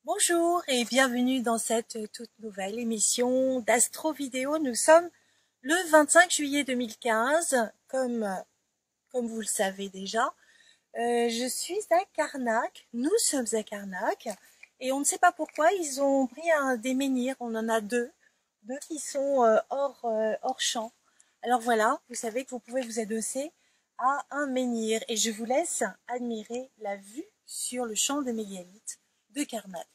Bonjour et bienvenue dans cette toute nouvelle émission d'Astro Vidéo. Nous sommes le 25 juillet 2015, comme vous le savez déjà. Je suis à Carnac, nous sommes à Carnac, et on ne sait pas pourquoi ils ont pris des menhirs. On en a deux qui sont hors champ. Alors voilà, vous savez que vous pouvez vous adosser à un menhir, et je vous laisse admirer la vue sur le champ de mégalithes de Carnac.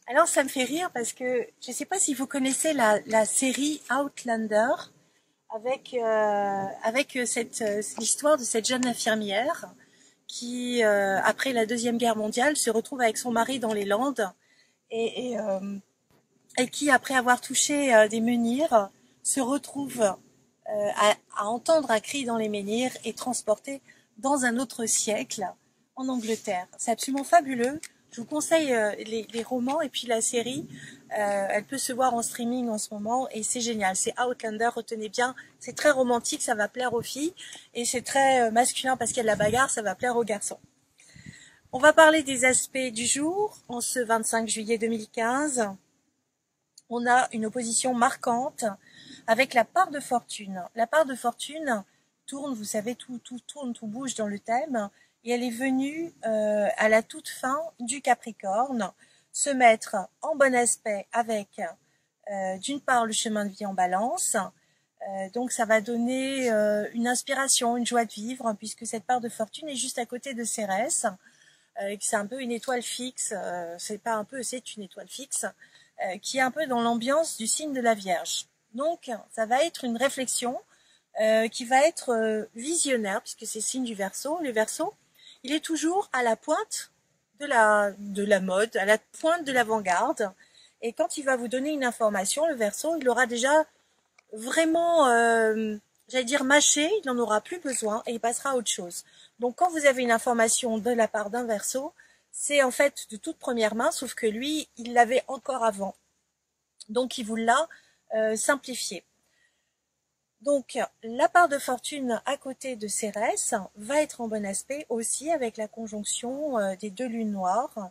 Alors ça me fait rire parce que je ne sais pas si vous connaissez la série Outlander avec l'histoire de cette jeune infirmière qui après la Deuxième Guerre mondiale se retrouve avec son mari dans les Landes et qui après avoir touché des menhirs se retrouve à entendre un cri dans les menhirs et transporté dans un autre siècle en Angleterre. C'est absolument fabuleux. Je vous conseille les romans et puis la série. Elle peut se voir en streaming en ce moment et c'est génial. C'est Outlander, retenez bien. C'est très romantique, ça va plaire aux filles. Et c'est très masculin parce qu'il y a de la bagarre, ça va plaire aux garçons. On va parler des aspects du jour. En ce 25 juillet 2015, on a une opposition marquante avec la part de fortune. La part de fortune tourne, vous savez, tout tourne, tout bouge dans le thème. Et elle est venue à la toute fin du Capricorne se mettre en bon aspect avec d'une part le chemin de vie en balance, donc ça va donner une inspiration, une joie de vivre, puisque cette part de fortune est juste à côté de Cérès, c'est un peu une étoile fixe, c'est pas un peu, c'est une étoile fixe, qui est un peu dans l'ambiance du signe de la Vierge. Donc ça va être une réflexion qui va être visionnaire, puisque c'est signe du Verseau. Le Verseau, il est toujours à la pointe de la mode, à la pointe de l'avant-garde. Et quand il va vous donner une information, le Verseau, il aura déjà vraiment, j'allais dire mâché, il n'en aura plus besoin et il passera à autre chose. Donc quand vous avez une information de la part d'un Verseau, c'est en fait de toute première main, sauf que lui, il l'avait encore avant. Donc il vous l'a simplifié. Donc, la part de fortune à côté de Cérès va être en bon aspect aussi avec la conjonction des deux lunes noires,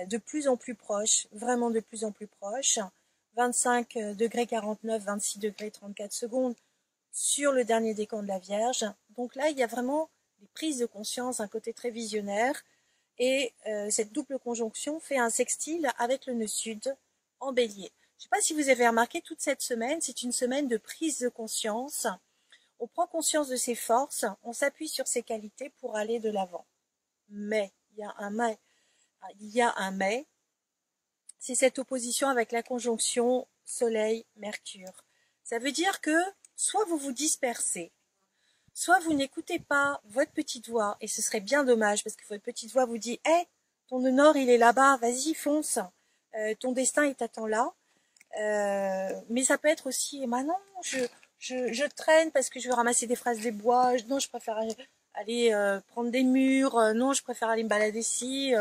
de plus en plus proches, vraiment de plus en plus proches, 25 degrés 49, 26 degrés 34 secondes sur le dernier décan de la Vierge. Donc là, il y a vraiment des prises de conscience, un côté très visionnaire, et cette double conjonction fait un sextile avec le nœud sud en Bélier. Je ne sais pas si vous avez remarqué, toute cette semaine, c'est une semaine de prise de conscience. On prend conscience de ses forces, on s'appuie sur ses qualités pour aller de l'avant. Mais, il y a un mais, c'est cette opposition avec la conjonction Soleil-Mercure. Ça veut dire que soit vous vous dispersez, soit vous n'écoutez pas votre petite voix, et ce serait bien dommage parce que votre petite voix vous dit « Hey, ton nord il est là-bas, vas-y fonce, ton destin il t'attend là ». Mais ça peut être aussi, non, je traîne parce que je veux ramasser des fraises des bois, non, je préfère aller prendre des murs, non, je préfère aller me balader ici,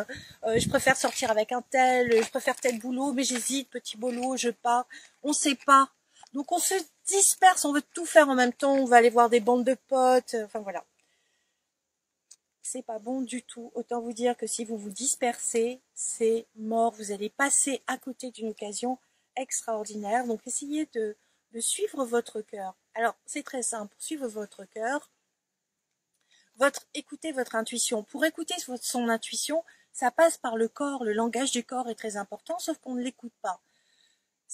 je préfère sortir avec un tel, je préfère tel boulot, mais j'hésite, petit boulot, je pars, on sait pas. Donc on se disperse, on veut tout faire en même temps, on va aller voir des bandes de potes, enfin voilà. C'est pas bon du tout. Autant vous dire que si vous vous dispersez, c'est mort. Vous allez passer à côté d'une occasion extraordinaire. Donc essayez de suivre votre cœur. Alors c'est très simple, suivre votre cœur, écoutez votre intuition. Pour écouter son intuition, ça passe par le corps. Le langage du corps est très important, sauf qu'on ne l'écoute pas.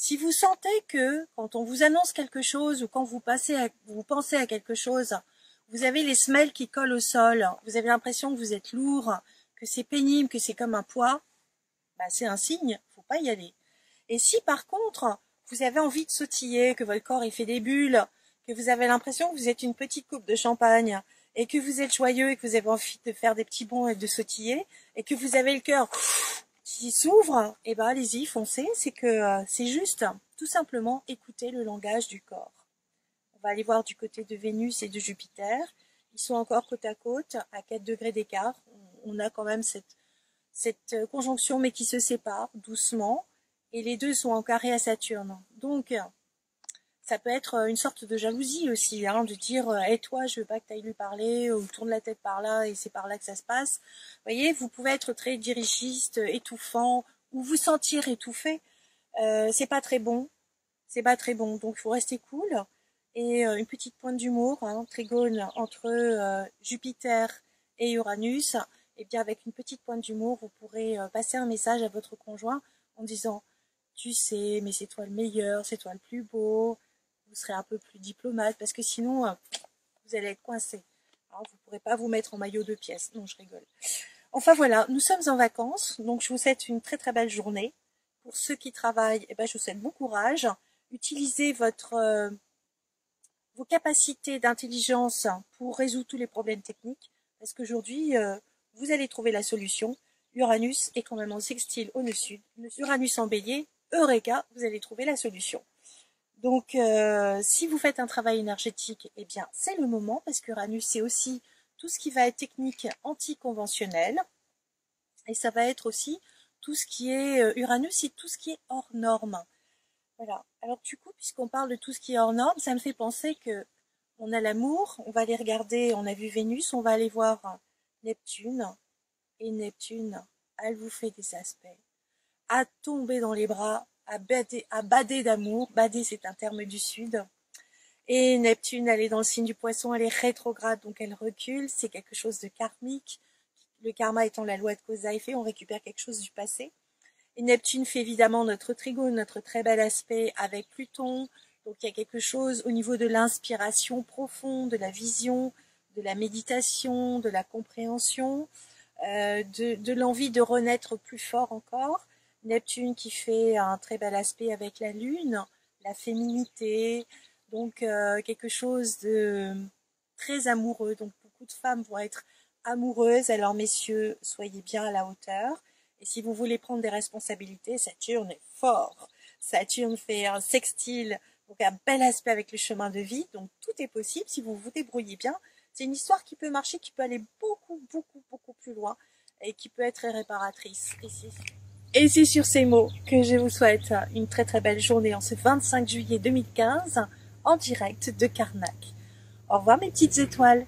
Si vous sentez que quand on vous annonce quelque chose ou quand vous pensez à quelque chose, vous avez les semelles qui collent au sol, vous avez l'impression que vous êtes lourd, que c'est pénible, que c'est comme un poids, bah c'est un signe, faut pas y aller. Et si par contre, vous avez envie de sautiller, que votre corps il fait des bulles, que vous avez l'impression que vous êtes une petite coupe de champagne, et que vous êtes joyeux et que vous avez envie de faire des petits bonds et de sautiller, et que vous avez le cœur qui s'ouvre, et ben allez-y, foncez, c'est que c'est juste, tout simplement, écoutez le langage du corps. On va aller voir du côté de Vénus et de Jupiter. Ils sont encore côte à côte, à 4 degrés d'écart. On a quand même cette conjonction, mais qui se sépare doucement. Et les deux sont en carré à Saturne. Donc, ça peut être une sorte de jalousie aussi, hein, de dire hey, toi, je veux pas que tu ailles lui parler, ou tourne la tête par là, et c'est par là que ça se passe. Vous voyez, vous pouvez être très dirigiste, étouffant, ou vous sentir étouffé. C'est pas très bon. C'est pas très bon. Donc, il faut rester cool. Et une petite pointe d'humour, hein, trigone entre Jupiter et Uranus. Et bien, avec une petite pointe d'humour, vous pourrez passer un message à votre conjoint en disant tu sais, mais c'est toi le meilleur, c'est toi le plus beau. Vous serez un peu plus diplomate parce que sinon, vous allez être coincé. Alors, vous ne pourrez pas vous mettre en maillot de pièces. Non, je rigole. Enfin voilà, nous sommes en vacances, donc je vous souhaite une très très belle journée. Pour ceux qui travaillent, eh ben, je vous souhaite bon courage. Utilisez vos capacités d'intelligence pour résoudre tous les problèmes techniques, parce qu'aujourd'hui, vous allez trouver la solution. Uranus est quand même en sextile au nœud sud. Uranus en bélier, Eureka, vous allez trouver la solution. Donc, si vous faites un travail énergétique, eh bien, c'est le moment, parce qu'Uranus, c'est aussi tout ce qui va être technique anticonventionnelle, et ça va être aussi tout ce qui est Uranus, c'est tout ce qui est hors norme. Voilà. Alors, du coup, puisqu'on parle de tout ce qui est hors norme, ça me fait penser que on a l'amour, on va aller regarder, on a vu Vénus, on va aller voir Neptune, et Neptune, elle vous fait des aspects à tomber dans les bras, à bader d'amour. Bader, c'est un terme du Sud. Et Neptune, elle est dans le signe du Poisson, elle est rétrograde, donc elle recule. C'est quelque chose de karmique. Le karma étant la loi de cause à effet, on récupère quelque chose du passé. Et Neptune fait évidemment notre trigone, notre très bel aspect avec Pluton. Donc il y a quelque chose au niveau de l'inspiration profonde, de la vision, de la méditation, de la compréhension, de l'envie de renaître plus fort encore. Neptune qui fait un très bel aspect avec la Lune, la féminité, donc quelque chose de très amoureux. Donc beaucoup de femmes vont être amoureuses, alors messieurs, soyez bien à la hauteur. Et si vous voulez prendre des responsabilités, Saturne est fort. Saturne fait un sextile, donc un bel aspect avec le chemin de vie, donc tout est possible si vous vous débrouillez bien. C'est une histoire qui peut marcher, qui peut aller beaucoup, beaucoup, beaucoup plus loin et qui peut être réparatrice. Et c'est sur ces mots que je vous souhaite une très très belle journée en ce 25 juillet 2015 en direct de Karnak. Au revoir mes petites étoiles.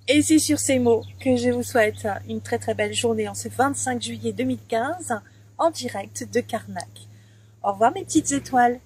Et c'est sur ces mots que je vous souhaite une très très belle journée en ce 25 juillet 2015 en direct de Karnak. Au revoir mes petites étoiles.